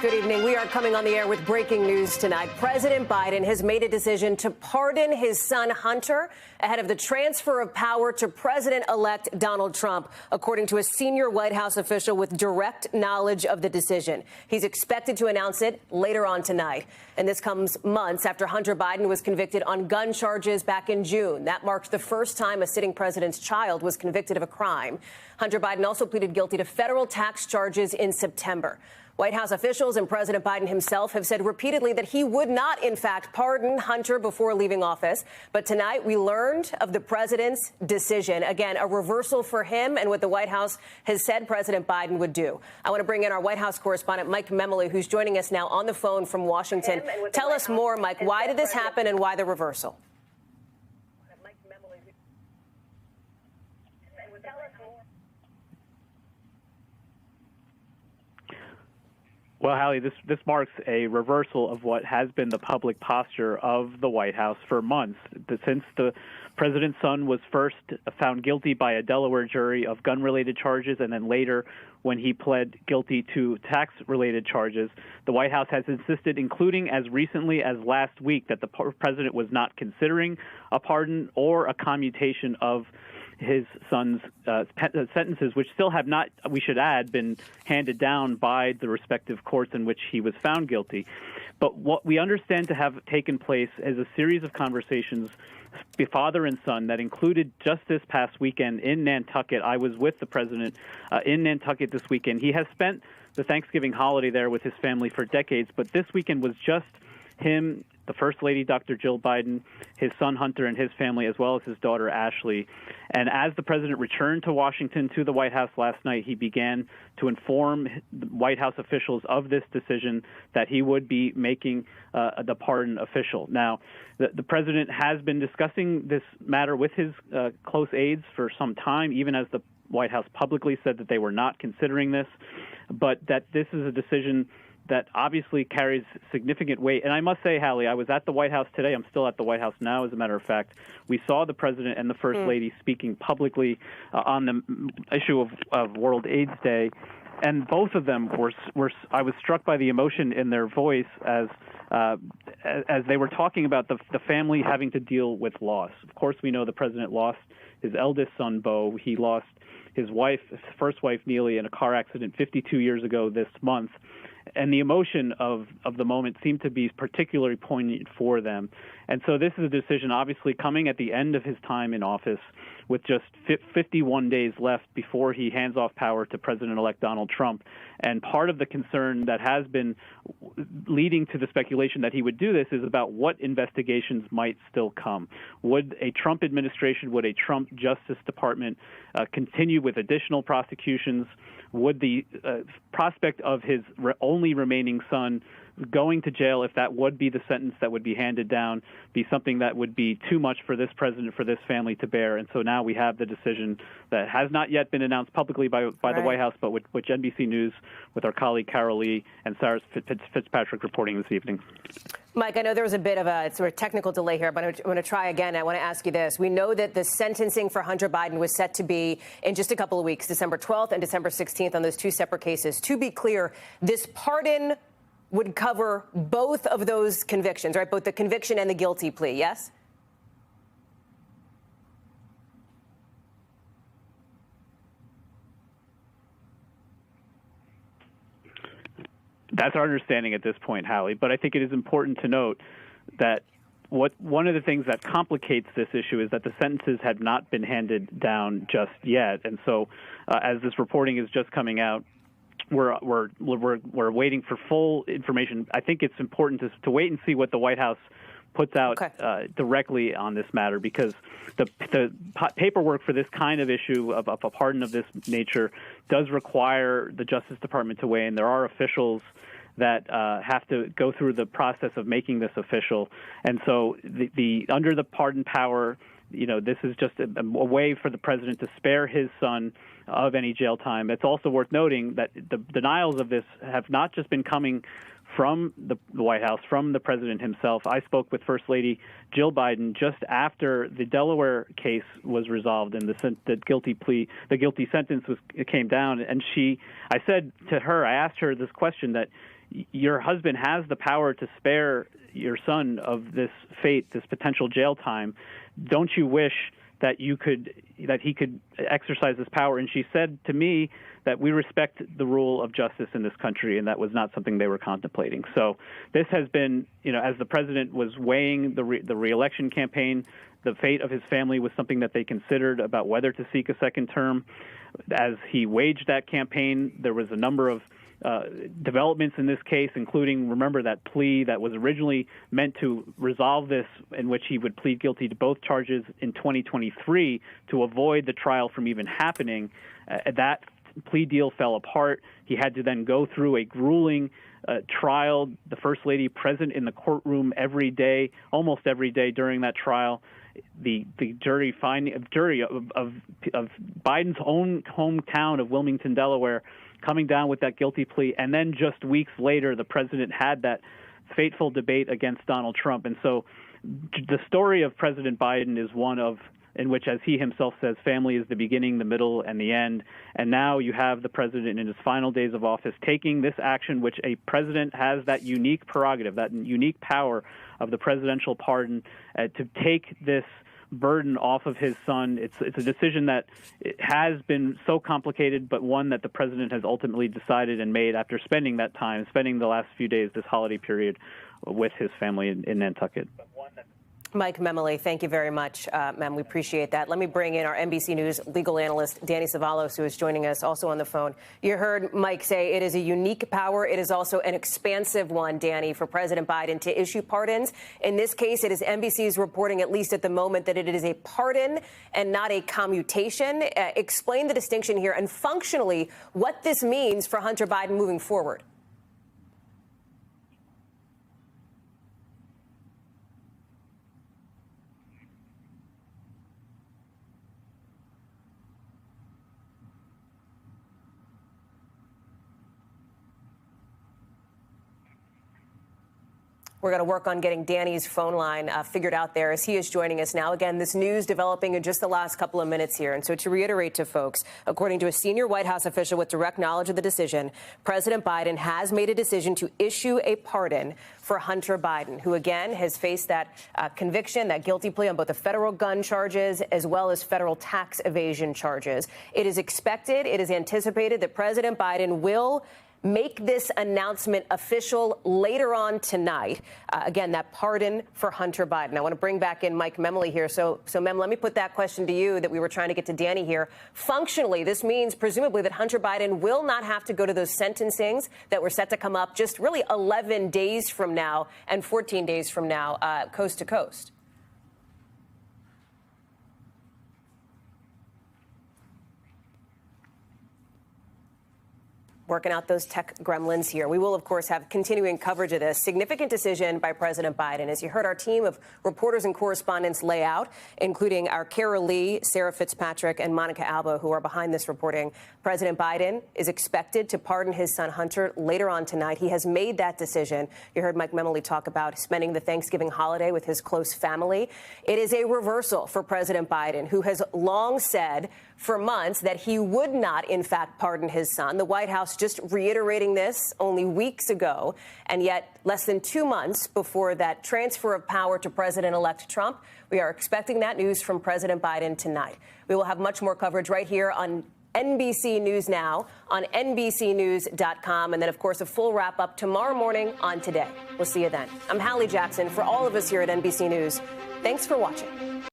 Good evening. We are coming on the air with breaking news tonight. President Biden has made a decision to pardon his son Hunter ahead of the transfer of power to President-elect Donald Trump, according to a senior White House official with direct knowledge of the decision. He's expected to announce it later on tonight. And this comes months after Hunter Biden was convicted on gun charges back in June. That marked the first time a sitting president's child was convicted of a crime. Hunter Biden also pleaded guilty to federal tax charges in September. White House officials and President Biden himself have said repeatedly that he would not, in fact, pardon Hunter before leaving office. But tonight we learned of the president's decision. Again, a reversal for him and what the White House has said President Biden would do. I want to bring in our White House correspondent, Mike Memoli, who's joining us now on the phone from Washington. Tell us more, Mike. Why did this happen and why the reversal? Well, Hallie, this marks a reversal of what has been the public posture of the White House for months. Since the president's son was first found guilty by a Delaware jury of gun-related charges, and then later when he pled guilty to tax-related charges, the White House has insisted, including as recently as last week, that the president was not considering a pardon or a commutation of his son's sentences, which still have not, we should add, been handed down by the respective courts in which he was found guilty. But what we understand to have taken place is a series of conversations, father and son, that included just this past weekend in Nantucket. I was with the president in Nantucket this weekend. He has spent the Thanksgiving holiday there with his family for decades, but this weekend was just him, the First Lady, Dr. Jill Biden, his son Hunter and his family, as well as his daughter Ashley. And as the president returned to Washington to the White House last night, he began to inform the White House officials of this decision, that he would be making the pardon official. Now, the president has been discussing this matter with his close aides for some time, even as the White House publicly said that they were not considering this, but that this is a decision that obviously carries significant weight. And I must say, Hallie, I was at the White House today. I'm still at the White House now, as a matter of fact. We saw the president and the First Lady speaking publicly on the issue of World AIDS Day. And both of them were I was struck by the emotion in their voice as they were talking about the family having to deal with loss. Of course, we know the president lost his eldest son, Beau. He lost his wife, his first wife, Neely, in a car accident 52 years ago this month. And the emotion of the moment seemed to be particularly poignant for them. And so this is a decision obviously coming at the end of his time in office, with just 51 days left before he hands off power to President-elect Donald Trump. And part of the concern that has been leading to the speculation that he would do this is about what investigations might still come. Would a Trump administration, would a Trump Justice Department continue with additional prosecutions? Would the prospect of his only remaining son going to jail, if that would be the sentence that would be handed down, be something that would be too much for this president, for this family to bear? And so now we have the decision that has not yet been announced publicly by the White House, but which NBC News, with our colleague Carol Lee and Sarah Fitzpatrick, reporting this evening. Mike, I know there was a bit of a sort of technical delay here, but I'm going to try again. I want to ask you this. We know that the sentencing for Hunter Biden was set to be in just a couple of weeks, December 12th and December 16th, on those two separate cases. To be clear, this pardon would cover both of those convictions, right? Both the conviction and the guilty plea, yes? That's our understanding at this point, Hallie. But I think it is important to note that one of the things that complicates this issue is that the sentences had not been handed down just yet. And so as this reporting is just coming out, we're waiting for full information. I think it's important to wait and see what the White House puts out directly on this matter, because the paperwork for this kind of issue of a pardon of this nature does require the Justice Department to weigh in. There are officials that have to go through the process of making this official, and so the under the pardon power, this is just a way for the president to spare his son of any jail time. It's also worth noting that the denials of this have not just been coming from the White House, from the president himself. I spoke with First Lady Jill Biden just after the Delaware case was resolved and the guilty sentence came down. And I said to her, I asked her this question that, your husband has the power to spare your son of this fate, this potential jail time. Don't you wish that he could exercise this power? And she said to me that we respect the rule of justice in this country, and that was not something they were contemplating. So this has been, as the president was weighing the re-election campaign, the fate of his family was something that they considered about whether to seek a second term. As he waged that campaign, there was a number of developments in this case, including, remember, that plea that was originally meant to resolve this, in which he would plead guilty to both charges in 2023 to avoid the trial from even happening. That plea deal fell apart. He had to then go through a grueling trial, the First Lady present in the courtroom every day, almost every day during that trial. The jury of Biden's own hometown of Wilmington, Delaware, coming down with that guilty plea, and then just weeks later, the president had that fateful debate against Donald Trump. And so the story of President Biden is one in which, as he himself says, family is the beginning, the middle, and the end. And now you have the president in his final days of office taking this action, which a president has that unique prerogative, that unique power of the presidential pardon, to take this burden off of his son. It's a decision that it has been so complicated, but one that the president has ultimately decided and made after spending the last few days, this holiday period, with his family in Nantucket. Mike Memoli, thank you very much, ma'am. We appreciate that. Let me bring in our NBC News legal analyst, Danny Savalos, who is joining us also on the phone. You heard Mike say it is a unique power. It is also an expansive one, Danny, for President Biden to issue pardons. In this case, it is NBC's reporting, at least at the moment, that it is a pardon and not a commutation. Explain the distinction here and functionally what this means for Hunter Biden moving forward. We're going to work on getting Danny's phone line figured out there as he is joining us now. Again, this news developing in just the last couple of minutes here. And so to reiterate to folks, according to a senior White House official with direct knowledge of the decision, President Biden has made a decision to issue a pardon for Hunter Biden, who, again, has faced that conviction, that guilty plea on both the federal gun charges as well as federal tax evasion charges. It is expected, it is anticipated that President Biden will make this announcement official later on tonight. Again, that pardon for Hunter Biden. I want to bring back in Mike Memoli here. So, Mem, let me put that question to you that we were trying to get to Danny here. Functionally, this means presumably that Hunter Biden will not have to go to those sentencings that were set to come up just really 11 days from now and 14 days from now, coast to coast. Working out those tech gremlins here. We will, of course, have continuing coverage of this significant decision by President Biden. As you heard our team of reporters and correspondents lay out, including our Kara Lee, Sarah Fitzpatrick, and Monica Alba, who are behind this reporting, President Biden is expected to pardon his son Hunter later on tonight. He has made that decision. You heard Mike Memoli talk about spending the Thanksgiving holiday with his close family. It is a reversal for President Biden, who has long said for months that he would not, in fact, pardon his son. The White House just reiterating this only weeks ago, and yet less than 2 months before that transfer of power to President-elect Trump, we are expecting that news from President Biden tonight. We will have much more coverage right here on NBC News Now, on NBCNews.com, and then, of course, a full wrap-up tomorrow morning on Today. We'll see you then. I'm Hallie Jackson. For all of us here at NBC News, thanks for watching.